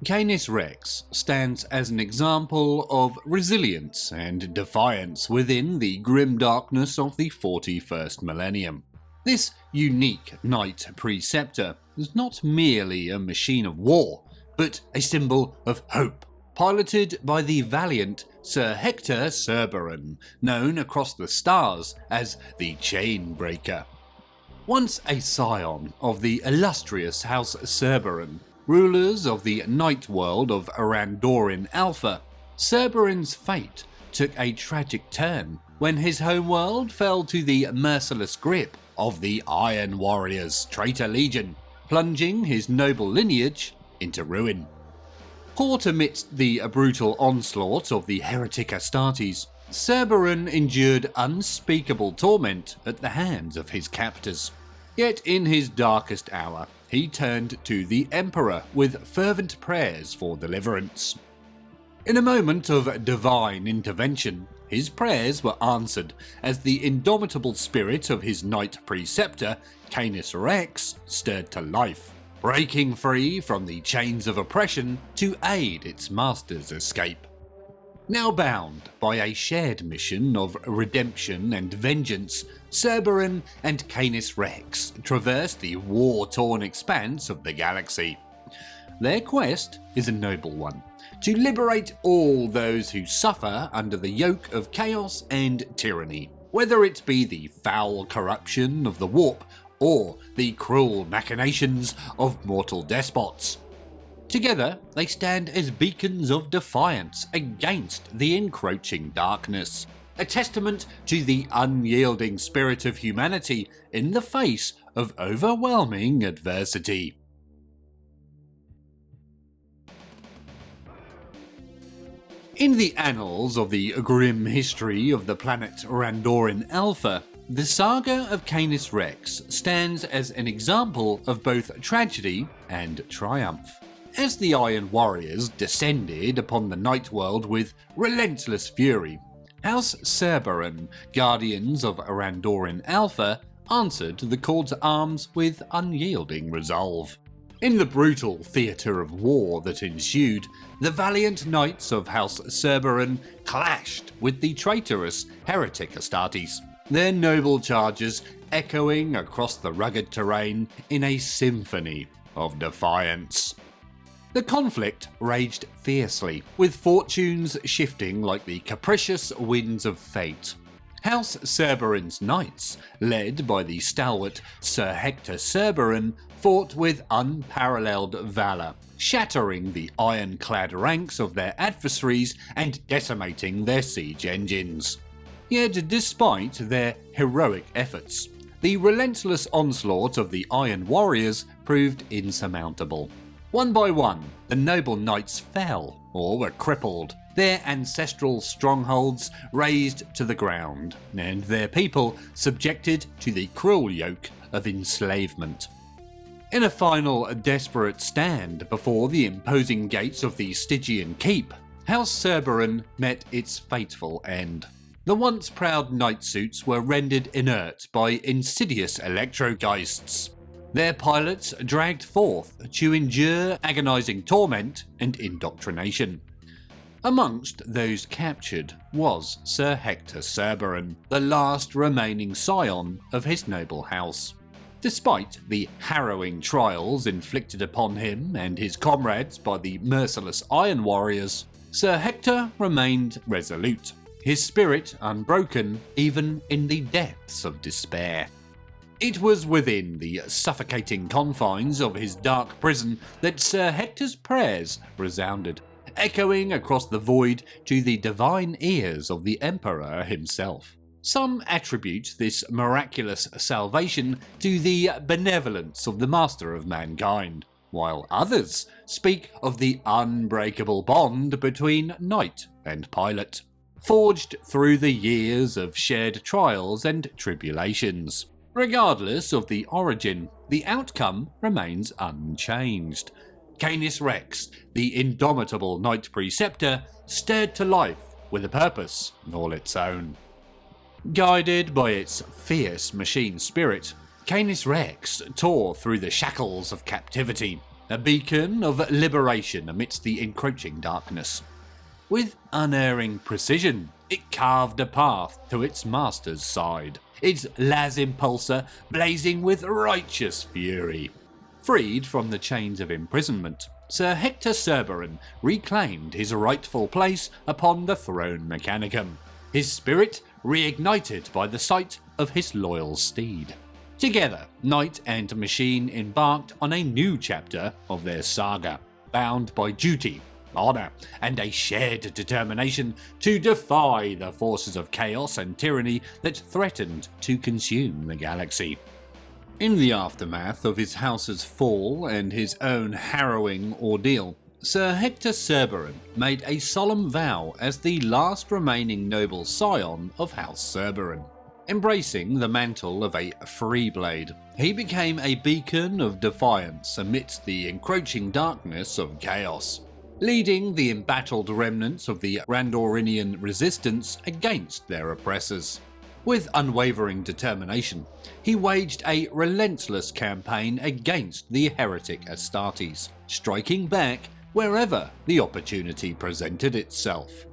Canis Rex stands as an example of resilience and defiance within the grim darkness of the 41st millennium. This unique Knight Preceptor is not merely a machine of war, but a symbol of hope, piloted by the valiant Sir Hekhtur Cerberan, known across the stars as the Chainbreaker. Once a scion of the illustrious House Cerberan, rulers of the night world of Randoryn Alpha, Cerberan's fate took a tragic turn when his homeworld fell to the merciless grip of the Iron Warriors' traitor legion, plunging his noble lineage into ruin. Caught amidst the brutal onslaught of the heretic Astartes, Cerberan endured unspeakable torment at the hands of his captors. Yet in his darkest hour, he turned to the Emperor with fervent prayers for deliverance. In a moment of divine intervention, his prayers were answered as the indomitable spirit of his Knight Preceptor, Canis Rex, stirred to life, breaking free from the chains of oppression to aid its master's escape. Now bound by a shared mission of redemption and vengeance, Cerberan and Canis Rex traverse the war-torn expanse of the galaxy. Their quest is a noble one: to liberate all those who suffer under the yoke of chaos and tyranny, whether it be the foul corruption of the warp or the cruel machinations of mortal despots. Together, they stand as beacons of defiance against the encroaching darkness, a testament to the unyielding spirit of humanity in the face of overwhelming adversity. In the annals of the grim history of the planet Randoryn Alpha, the saga of Canis Rex stands as an example of both tragedy and triumph. As the Iron Warriors descended upon the night world with relentless fury, House Cerberan, guardians of Randoryn Alpha, answered the call to arms with unyielding resolve. In the brutal theatre of war that ensued, the valiant Knights of House Cerberan clashed with the traitorous heretic Astartes, their noble charges echoing across the rugged terrain in a symphony of defiance. The conflict raged fiercely, with fortunes shifting like the capricious winds of fate. House Cerberan's knights, led by the stalwart Sir Hekhtur Cerberan, fought with unparalleled valour, shattering the ironclad ranks of their adversaries and decimating their siege engines. Yet despite their heroic efforts, the relentless onslaught of the Iron Warriors proved insurmountable. One by one, the noble knights fell or were crippled, their ancestral strongholds razed to the ground, and their people subjected to the cruel yoke of enslavement. In a final desperate stand before the imposing gates of the Stygian Keep, House Cerberan met its fateful end. The once proud knight suits were rendered inert by insidious electrogeists, their pilots dragged forth to endure agonizing torment and indoctrination. Amongst those captured was Sir Hekhtur Cerberan, the last remaining scion of his noble house. Despite the harrowing trials inflicted upon him and his comrades by the merciless Iron Warriors, Sir Hekhtur remained resolute, his spirit unbroken even in the depths of despair. It was within the suffocating confines of his dark prison that Sir Hekhtur's prayers resounded, echoing across the void to the divine ears of the Emperor himself. Some attribute this miraculous salvation to the benevolence of the Master of Mankind, while others speak of the unbreakable bond between knight and pilot, forged through the years of shared trials and tribulations. Regardless of the origin, the outcome remains unchanged. Canis Rex, the indomitable Knight Preceptor, stirred to life with a purpose all its own. Guided by its fierce machine spirit, Canis Rex tore through the shackles of captivity, a beacon of liberation amidst the encroaching darkness. With unerring precision, it carved a path to its master's side, its Las-Impulsor blazing with righteous fury. Freed from the chains of imprisonment, Sir Hekhtur Cerberan reclaimed his rightful place upon the throne mechanicum, his spirit reignited by the sight of his loyal steed. Together, knight and machine embarked on a new chapter of their saga, bound by duty, honour, and a shared determination to defy the forces of chaos and tyranny that threatened to consume the galaxy. In the aftermath of his house's fall and his own harrowing ordeal, Sir Hekhtur Cerberan made a solemn vow as the last remaining noble scion of House Cerberan. Embracing the mantle of a Freeblade, he became a beacon of defiance amidst the encroaching darkness of chaos, leading the embattled remnants of the Randorynian resistance against their oppressors. With unwavering determination, he waged a relentless campaign against the heretic Astartes, striking back wherever the opportunity presented itself.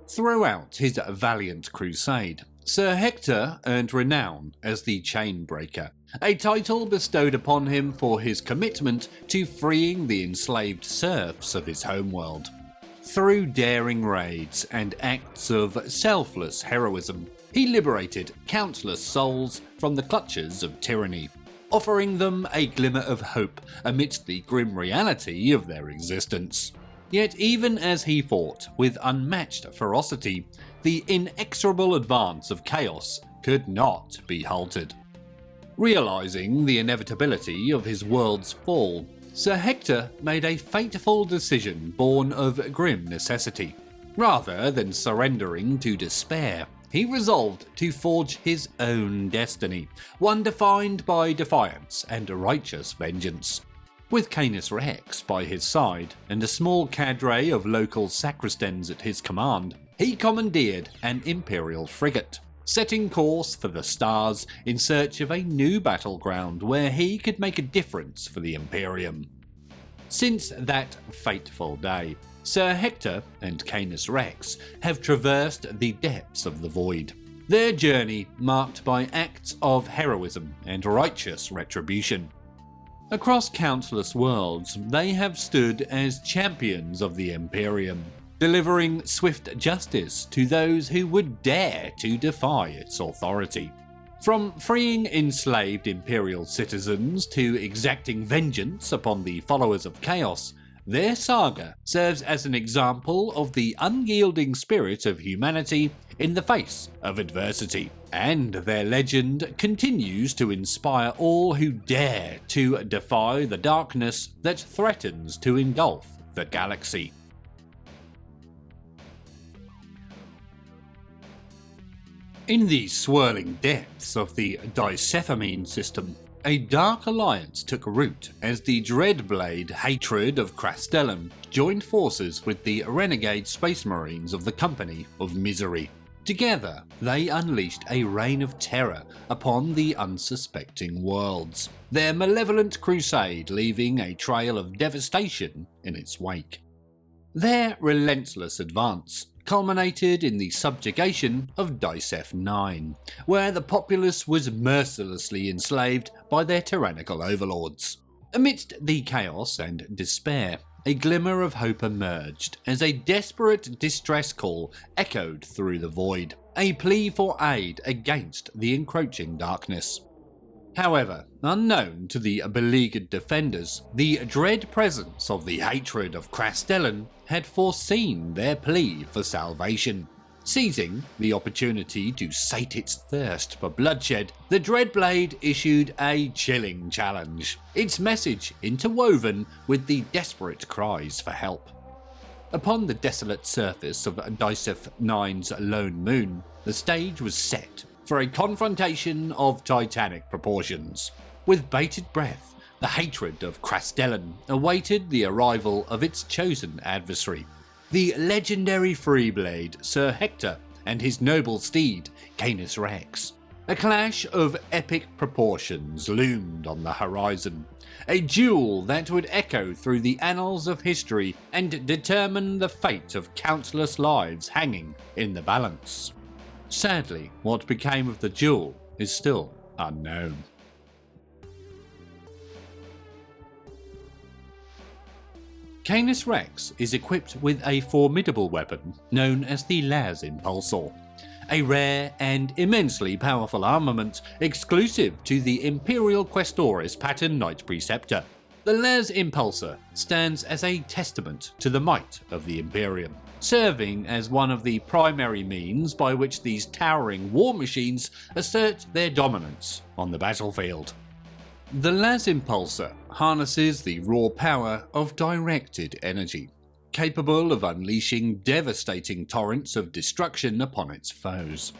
Throughout his valiant crusade, Sir Hekhtur earned renown as the Chainbreaker, a title bestowed upon him for his commitment to freeing the enslaved serfs of his homeworld. Through daring raids and acts of selfless heroism, he liberated countless souls from the clutches of tyranny, offering them a glimmer of hope amidst the grim reality of their existence. Yet even as he fought with unmatched ferocity, the inexorable advance of chaos could not be halted. Realizing the inevitability of his world's fall, Sir Hekhtur made a fateful decision born of grim necessity. Rather than surrendering to despair, he resolved to forge his own destiny, one defined by defiance and righteous vengeance. With Canis Rex by his side and a small cadre of local sacristans at his command, he commandeered an Imperial frigate, setting course for the stars in search of a new battleground where he could make a difference for the Imperium. Since that fateful day, Sir Hekhtur and Canis Rex have traversed the depths of the void, their journey marked by acts of heroism and righteous retribution. Across countless worlds, they have stood as champions of the Imperium, delivering swift justice to those who would dare to defy its authority. From freeing enslaved Imperial citizens to exacting vengeance upon the followers of chaos, their saga serves as an example of the unyielding spirit of humanity in the face of adversity, and their legend continues to inspire all who dare to defy the darkness that threatens to engulf the galaxy. In the swirling depths of the Dicephamine system, a dark alliance took root as the Dreadblade Hatred of Castellan joined forces with the renegade space marines of the Company of Misery. Together, they unleashed a reign of terror upon the unsuspecting worlds, their malevolent crusade leaving a trail of devastation in its wake. Their relentless advance culminated in the subjugation of Dicef 9, where the populace was mercilessly enslaved by their tyrannical overlords. Amidst the chaos and despair, a glimmer of hope emerged as a desperate distress call echoed through the void, a plea for aid against the encroaching darkness. However, unknown to the beleaguered defenders, the dread presence of the hatred of Castellan had foreseen their plea for salvation. Seizing the opportunity to sate its thirst for bloodshed, the Dreadblade issued a chilling challenge, its message interwoven with the desperate cries for help. Upon the desolate surface of Dicef 9's lone moon, the stage was set for a confrontation of titanic proportions. With bated breath, the hatred of Castellan awaited the arrival of its chosen adversary, the legendary Freeblade Sir Hekhtur and his noble steed Canis Rex. A clash of epic proportions loomed on the horizon, a duel that would echo through the annals of history and determine the fate of countless lives hanging in the balance. Sadly, what became of the duel is still unknown. Canis Rex is equipped with a formidable weapon known as the Las-Impulsor, a rare and immensely powerful armament exclusive to the Imperial Questoris pattern Knight Preceptor. The Las-Impulsor stands as a testament to the might of the Imperium, serving as one of the primary means by which these towering war machines assert their dominance on the battlefield. The Las-Impulsor harnesses the raw power of directed energy, capable of unleashing devastating torrents of destruction upon its foes.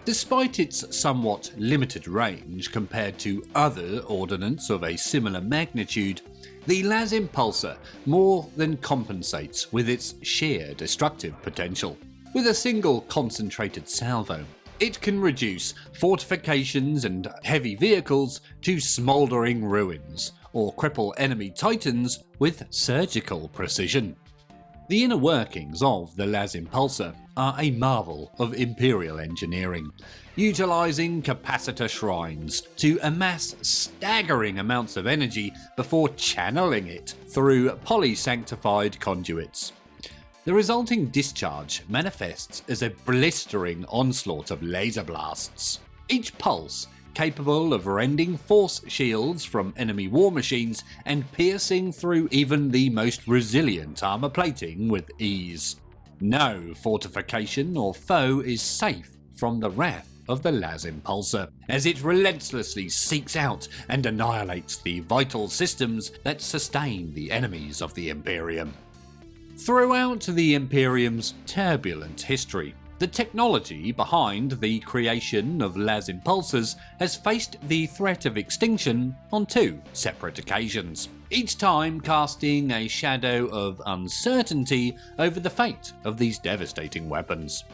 Despite its somewhat limited range compared to other ordnance of a similar magnitude, the Las-Impulsor more than compensates with its sheer destructive potential. With a single concentrated salvo, it can reduce fortifications and heavy vehicles to smouldering ruins, or cripple enemy titans with surgical precision. The inner workings of the Las-Impulsor are a marvel of Imperial engineering, utilising capacitor shrines to amass staggering amounts of energy before channeling it through polysanctified conduits. The resulting discharge manifests as a blistering onslaught of laser blasts, each pulse capable of rending force shields from enemy war machines and piercing through even the most resilient armor plating with ease. No fortification or foe is safe from the wrath of the Las-Impulsor, as it relentlessly seeks out and annihilates the vital systems that sustain the enemies of the Imperium. Throughout the Imperium's turbulent history, the technology behind the creation of Las-Impulsors has faced the threat of extinction on two separate occasions, each time casting a shadow of uncertainty over the fate of these devastating weapons.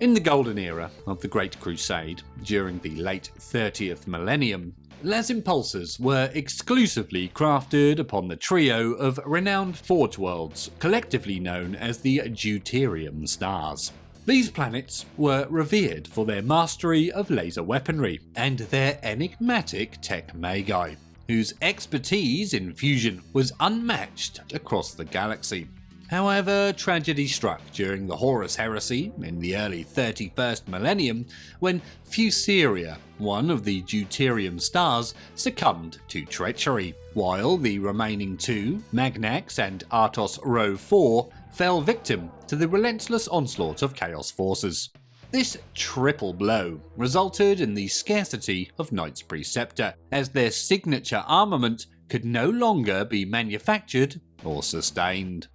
In the golden era of the Great Crusade, during the late 30th millennium, Las-Impulsors were exclusively crafted upon the trio of renowned forge worlds, collectively known as the Deuterium Stars. These planets were revered for their mastery of laser weaponry and their enigmatic tech magi, whose expertise in fusion was unmatched across the galaxy. However, tragedy struck during the Horus Heresy in the early 31st millennium when Fuseria, one of the Deuterium stars, succumbed to treachery, while the remaining two, Magnax and Artos Rho 4, fell victim to the relentless onslaught of Chaos forces. This triple blow resulted in the scarcity of Knights Preceptor, as their signature armament could no longer be manufactured or sustained.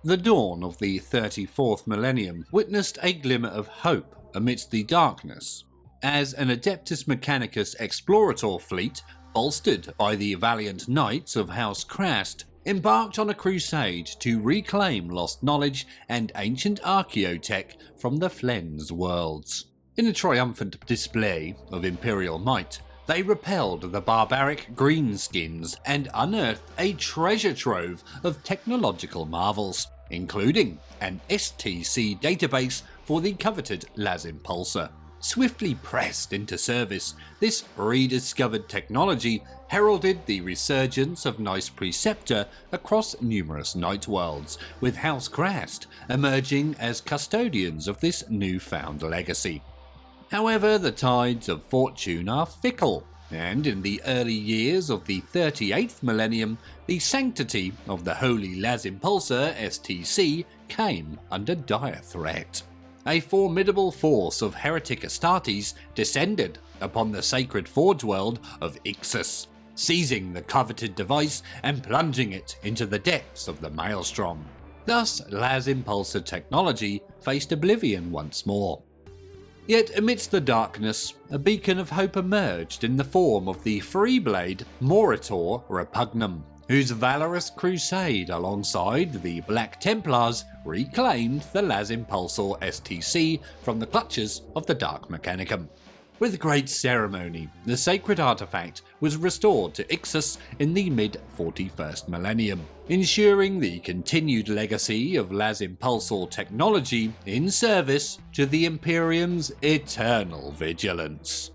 The dawn of the 34th millennium witnessed a glimmer of hope amidst the darkness, as an Adeptus Mechanicus Explorator fleet, bolstered by the valiant Knights of House Cerberan, embarked on a crusade to reclaim lost knowledge and ancient archaeotech from the Flens worlds. In a triumphant display of Imperial might, they repelled the barbaric greenskins and unearthed a treasure trove of technological marvels, including an STC database for the coveted Las-Impulsor. Swiftly pressed into service, this rediscovered technology heralded the resurgence of Knights Preceptor across numerous Night worlds, with House Cerberan emerging as custodians of this newfound legacy. However, the tides of fortune are fickle, and in the early years of the 38th millennium, the sanctity of the Holy Las-Impulsor STC came under dire threat. A formidable force of heretic Astartes descended upon the sacred forge world of Ixus, seizing the coveted device and plunging it into the depths of the maelstrom. Thus, Las-Impulsor technology faced oblivion once more. Yet amidst the darkness, a beacon of hope emerged in the form of the Freeblade Moritor Repugnum, whose valorous crusade alongside the Black Templars reclaimed the Las-Impulsor STC from the clutches of the Dark Mechanicum. With great ceremony, the sacred artifact was restored to Ixus in the mid-41st millennium, ensuring the continued legacy of Las-Impulsor technology in service to the Imperium's eternal vigilance.